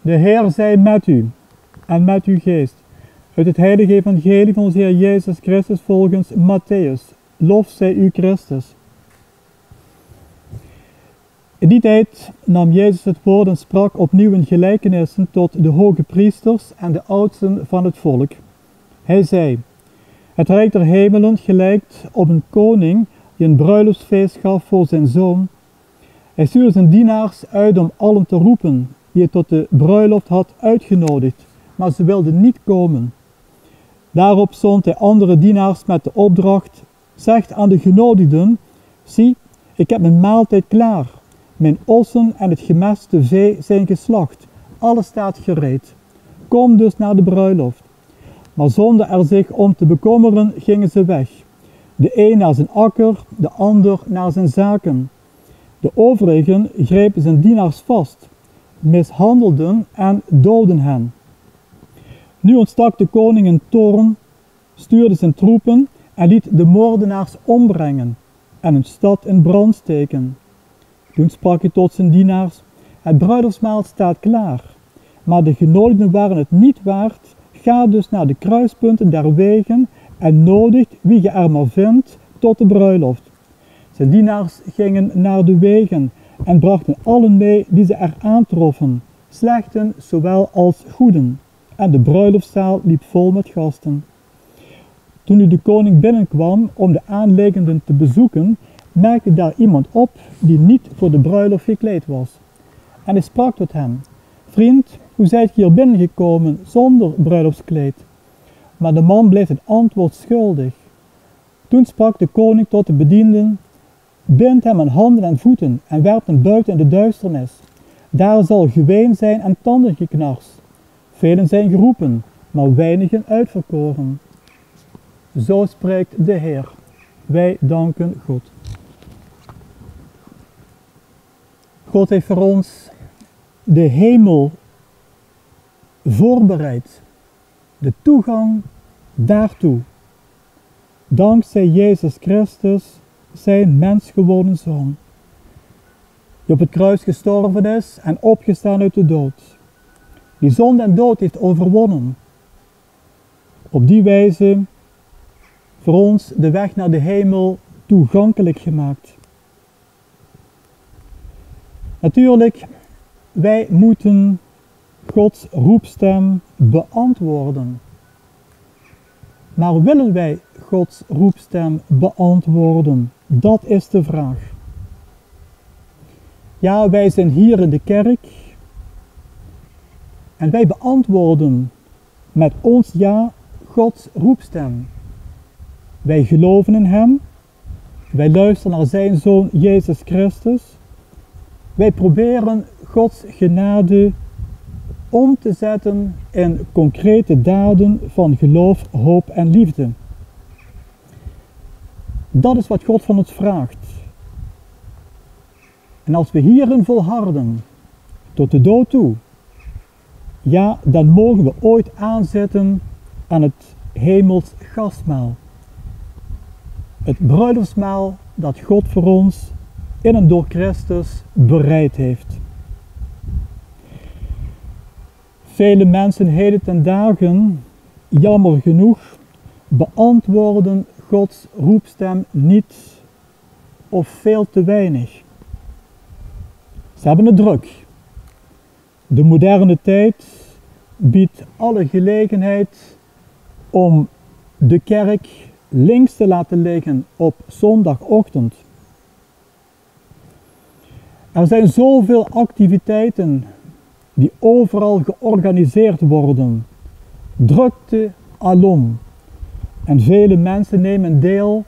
De Heer zij met u en met uw geest. Uit het heilige evangelie van onze Heer Jezus Christus volgens Matthäus. Lof zij u Christus. In die tijd nam Jezus het woord en sprak opnieuw in gelijkenissen tot de hoge priesters en de oudsten van het volk. Hij zei: het rijk der hemelen gelijkt op een koning die een bruiloftsfeest gaf voor zijn zoon. Hij stuurde zijn dienaars uit om allen te roepen die hij tot de bruiloft had uitgenodigd, maar ze wilden niet komen. Daarop zond hij andere dienaars met de opdracht: zegt aan de genodigden: zie, ik heb mijn maaltijd klaar. Mijn ossen en het gemeste vee zijn geslacht. Alles staat gereed. Kom dus naar de bruiloft. Maar zonder er zich om te bekommeren gingen ze weg. De een naar zijn akker, de ander naar zijn zaken. De overigen grepen zijn dienaars vast, mishandelden en doodden hen. Nu ontstak de koning in toorn, stuurde zijn troepen en liet de moordenaars ombrengen en een stad in brand steken. Toen sprak hij tot zijn dienaars: het bruiloftsmaal staat klaar, maar de genodigden waren het niet waard. Ga dus naar de kruispunten der wegen en nodigt wie je er maar vindt tot de bruiloft. Zijn dienaars gingen naar de wegen en brachten allen mee die ze er aantroffen, slechten zowel als goeden. En de bruiloftszaal liep vol met gasten. Toen nu de koning binnenkwam om de aanlegenden te bezoeken, merkte daar iemand op die niet voor de bruiloft gekleed was. En hij sprak tot hem: vriend, hoe zijt je hier binnengekomen zonder bruiloftskleed? Maar de man bleef het antwoord schuldig. Toen sprak de koning tot de bedienden: bind hem aan handen en voeten en werp hem buiten in de duisternis. Daar zal geween zijn en tandengeknars. Velen zijn geroepen, maar weinigen uitverkoren. Zo spreekt de Heer. Wij danken God. God heeft voor ons de hemel voorbereid. De toegang daartoe. Dankzij Jezus Christus, zijn mensgeworden Zoon. Die op het kruis gestorven is en opgestaan uit de dood. Die zonde en dood heeft overwonnen. Op die wijze voor ons de weg naar de hemel toegankelijk gemaakt. Natuurlijk, wij moeten Gods roepstem beantwoorden. Maar willen wij Gods roepstem beantwoorden? Dat is de vraag. Ja, wij zijn hier in de kerk en wij beantwoorden met ons ja Gods roepstem. Wij geloven in Hem, wij luisteren naar Zijn Zoon Jezus Christus. Wij proberen Gods genade om te zetten in concrete daden van geloof, hoop en liefde. Dat is wat God van ons vraagt. En als we hierin volharden, tot de dood toe, ja, dan mogen we ooit aanzetten aan het hemels gastmaal. Het bruiloftsmaal dat God voor ons in en door Christus bereid heeft. Vele mensen heden ten dagen, jammer genoeg, beantwoorden Gods roepstem niet of veel te weinig. Ze hebben het druk. De moderne tijd biedt alle gelegenheid om de kerk links te laten liggen op zondagochtend. Er zijn zoveel activiteiten die overal georganiseerd worden. Drukte alom. En vele mensen nemen deel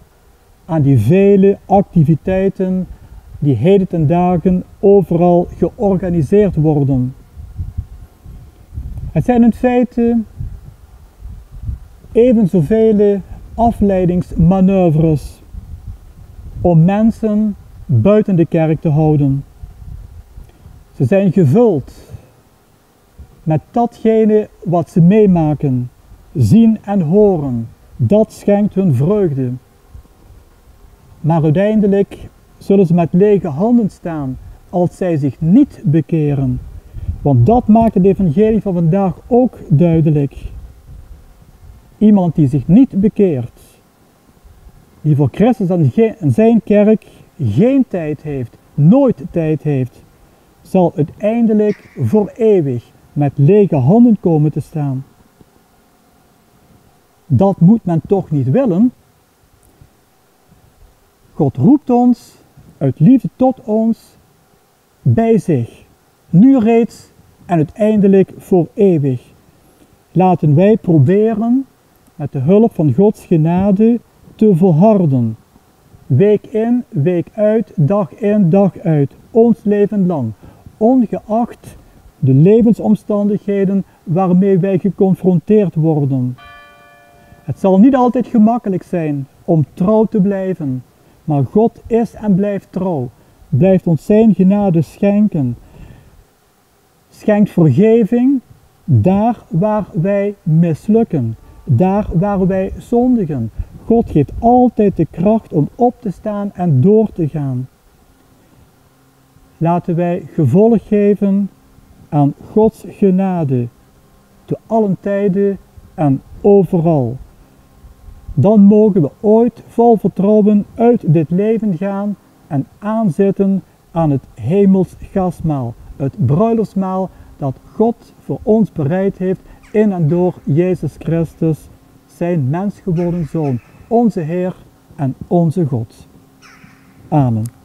aan die vele activiteiten die heden ten dagen overal georganiseerd worden. Het zijn in feite even zoveel afleidingsmanoeuvres om mensen buiten de kerk te houden. Ze zijn gevuld met datgene wat ze meemaken, zien en horen. Dat schenkt hun vreugde. Maar uiteindelijk zullen ze met lege handen staan als zij zich niet bekeren. Want dat maakt het evangelie van vandaag ook duidelijk. Iemand die zich niet bekeert, die voor Christus en zijn kerk geen tijd heeft, nooit tijd heeft, zal uiteindelijk voor eeuwig met lege handen komen te staan. Dat moet men toch niet willen? God roept ons uit liefde tot ons bij zich, nu reeds en uiteindelijk voor eeuwig. Laten wij proberen met de hulp van Gods genade te volharden. Week in, week uit, dag in, dag uit, ons leven lang, ongeacht de levensomstandigheden waarmee wij geconfronteerd worden. Het zal niet altijd gemakkelijk zijn om trouw te blijven, maar God is en blijft trouw, blijft ons zijn genade schenken. Schenkt vergeving daar waar wij mislukken, daar waar wij zondigen. God geeft altijd de kracht om op te staan en door te gaan. Laten wij gevolg geven aan Gods genade, te allen tijden en overal. Dan mogen we ooit vol vertrouwen uit dit leven gaan en aanzetten aan het hemels gastmaal, het bruiloftsmaal dat God voor ons bereid heeft in en door Jezus Christus, zijn mens geworden Zoon, onze Heer en onze God. Amen.